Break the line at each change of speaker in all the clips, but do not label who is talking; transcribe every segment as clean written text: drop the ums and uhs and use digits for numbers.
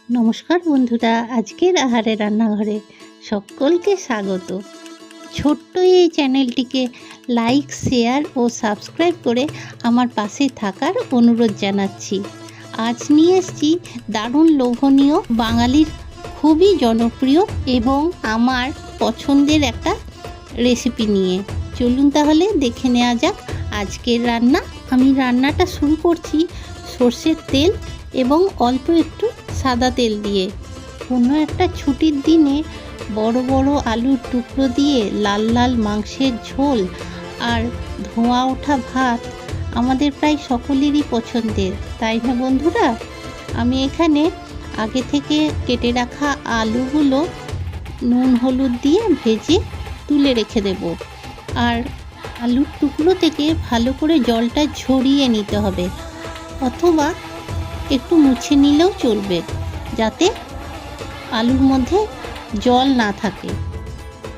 নমস্কার বন্ধুরা, আজকের আহারে রান্নাঘরে সকলকে স্বাগত। ছোট্ট এই চ্যানেলটিকে লাইক, শেয়ার ও সাবস্ক্রাইব করে আমার পাশে থাকার অনুরোধ জানাচ্ছি। আজ নিয়ে এসেছি দারুণ লোভনীয়, বাঙালির খুবই জনপ্রিয় এবং আমার পছন্দের একটা রেসিপি নিয়ে। চলুন তাহলে দেখে নেওয়া যাক আজকের রান্না। আমি রান্নাটা শুরু করছি সর্ষের তেল এবং অল্প একটু সাদা তেল দিয়ে। কোনো একটা ছুটির দিনে বড় বড় আলুর টুকরো দিয়ে লাল লাল মাংসের ঝোল আর ধোঁয়া ওঠা ভাত আমাদের প্রায় সকলেরই পছন্দের, তাই না বন্ধুরা? আমি এখানে আগে থেকে কেটে রাখা আলুগুলো নুন হলুদ দিয়ে ভেজে তুলে রেখে দেব। আর আলুর টুকরো থেকে ভালো করে জলটা ঝরিয়ে নিতে হবে, অথবা একটু মুছে নিলেও চলবে, যাতে আলুর মধ্যে জল না থাকে।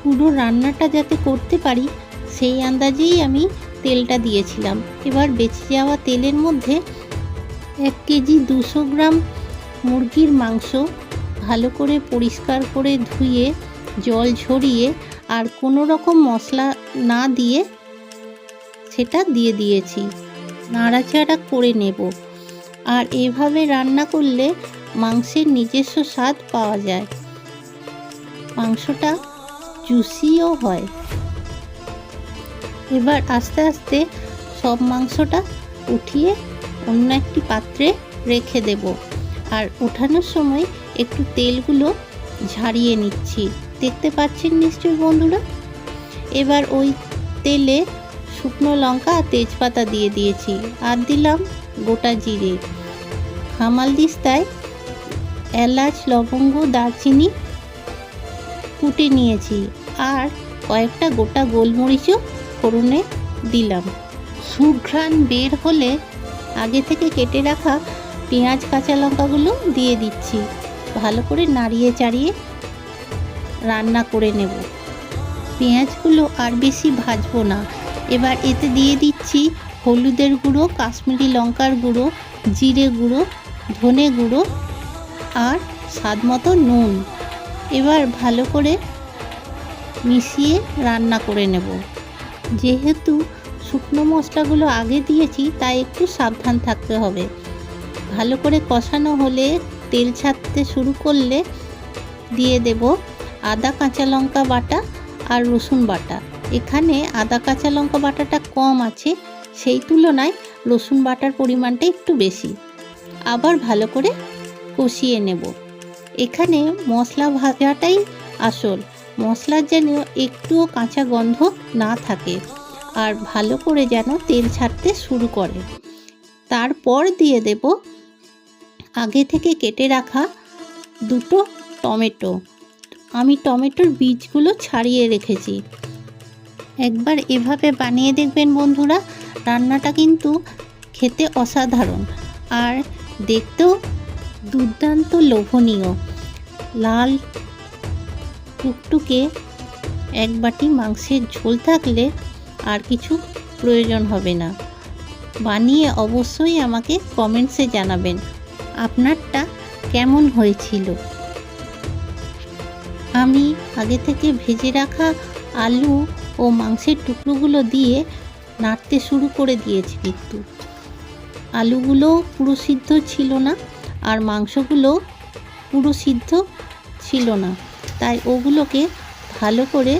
পুরো রান্নাটা যাতে করতে পারি সেই আন্দাজেই আমি তেলটা দিয়েছিলাম। এবার বেঁচে যাওয়া তেলের মধ্যে 1 কেজি 200 গ্রাম মুরগির মাংস ভালো করে পরিষ্কার করে ধুয়ে জল ঝরিয়ে আর কোনো রকম মশলা না দিয়ে সেটা দিয়ে দিয়েছি। নাড়াচাড়া করে নেব। আর এভাবে রান্না করলে মাংসের নিজস্ব স্বাদ পাওয়া যায়, মাংসটা জুসিও হয়। এবার আস্তে আস্তে সব মাংসটা উঠিয়ে অন্য একটি পাত্রে রেখে দেব। আর ওঠানোর সময় একটু তেলগুলো ঝারিয়ে নিচ্ছি, দেখতে পাচ্ছেন নিশ্চয়ই বন্ধুরা। এবার ওই তেলে শুকনো লঙ্কা আর তেজপাতা দিয়ে দিয়েছি, আর দিলাম গোটা জিরে, হামালদিস্তায় এলাচ, লবঙ্গ, দারচিনি কুটে নিয়েছি, আর কয়েকটা গোটা গোলমরিচও ফোড়নে দিলাম। সুঘ্রাণ বের হলে আগে থেকে কেটে রাখা পেঁয়াজ, কাঁচা লঙ্কাগুলো দিয়ে দিচ্ছি। ভালো করে নাড়িয়ে চাড়িয়ে রান্না করে নেব। পেঁয়াজগুলো আর বেশি ভাজবো না। এবার এতে দিয়ে দিচ্ছি হলুদের গুঁড়ো, কাশ্মীরি লঙ্কার গুঁড়ো, জিরে গুঁড়ো, ধনে গুঁড়ো আর স্বাদ মতো নুন। এবার ভালো করে মিশিয়ে রান্না করে নেব। যেহেতু শুকনো মশলাগুলো আগে দিয়েছি, তাই একটু সাবধান থাকতে হবে। ভালো করে কষানো হলে, তেল ছাড়তে শুরু করলে দিয়ে দেব আদা, কাঁচা লঙ্কা বাটা আর রসুন বাটা। এখানে আদা কাঁচা লঙ্কা বাটাটা কম আছে, সেই তুলনায় রসুন বাটার পরিমাণটা একটু বেশি। আবার ভালো করে কষিয়ে নেব। এখানে মশলা ভাজাটাই আসল, মশলার যেন একটুও কাঁচা গন্ধ না থাকে আর ভালো করে যেন তেল ছাড়তে শুরু করে। তারপর দিয়ে দেব আগে থেকে কেটে রাখা 2 টমেটো। আমি টমেটোর বীজগুলো ছাড়িয়ে রেখেছি। একবার এভাবে বানিয়ে দেখবেন বন্ধুরা, রান্নাটা কিন্তু খেতে অসাধারণ আর দেখতেও দুর্দান্ত লোভনীয়। লাল টুকটুকে এক বাটি মাংসের ঝোল থাকলে আর কিছু প্রয়োজন হবে না। বানিয়ে অবশ্যই আমাকে কমেন্টসে জানাবেন আপনারটা কেমন হয়েছিল। আমি আগে থেকে ভেজে রাখা আলু ও মাংসের টুকরোগুলো দিয়ে নাড়তে শুরু করে দিয়েছি, কিন্তু আলুগুলো পুরো সিদ্ধ ছিল না আর মাংসগুলো পুরো সিদ্ধ ছিল না, তাই ওগুলোকে ভালো করে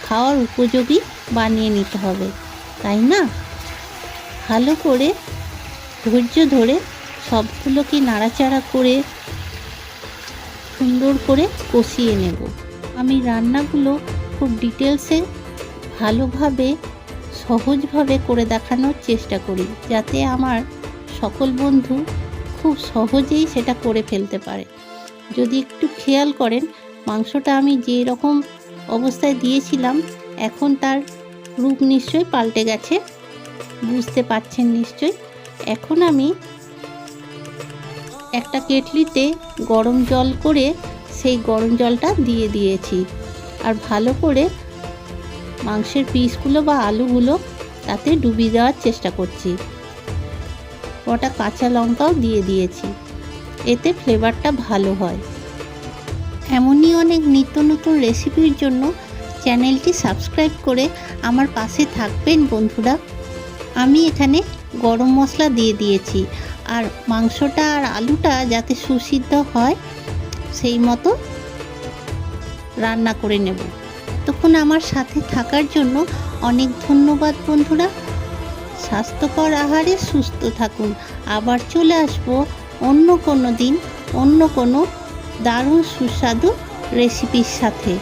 খাওয়ার উপযোগী বানিয়ে নিতে হবে, তাই না? ভালো করে ধৈর্য ধরে সবগুলোকে নাড়াচাড়া করে সুন্দর করে কষিয়ে নেব। আমি রান্নাগুলো খুব ডিটেলসে ভালোভাবে সহজভাবে করে দেখানোর চেষ্টা করি, যাতে আমার সকল বন্ধু খুব সহজেই সেটা করে ফেলতে পারে। যদি একটু খেয়াল করেন, মাংসটা আমি যে রকম অবস্থায় দিয়েছিলাম এখন তার রূপ নিশ্চয়ই পাল্টে গেছে, বুঝতে পারছেন নিশ্চয়ই। এখন আমি একটা কেটলিতে গরম জল করে সেই গরম জলটা দিয়ে দিয়েছি, আর ভালো করে মাংসের পিসগুলো বা আলুগুলো তাতে ডুবিয়ে দেওয়ার চেষ্টা করছি। কটা কাঁচা লঙ্কাও দিয়ে দিয়েছি। এতে ফ্লেভারটা ভালো হয়। এমনই অনেক নিত্য নতুন রেসিপির জন্য চ্যানেলটি সাবস্ক্রাইব করে আমার পাশে থাকবেন বন্ধুরা। আমি এখানে গরম মশলা দিয়ে দিয়েছি, আর মাংসটা আর আলুটা যাতে সুসিদ্ধ হয় সেই মতো রান্না করে নেব। তখন আমার সাথে থাকার জন্য অনেক ধন্যবাদ বন্ধুরা। স্বাস্থ্যকর আহারে সুস্থ থাকুন। আবার চলে আসবো অন্য কোনো দিন অন্য কোনো দারুণ সুস্বাদু রেসিপির সাথে।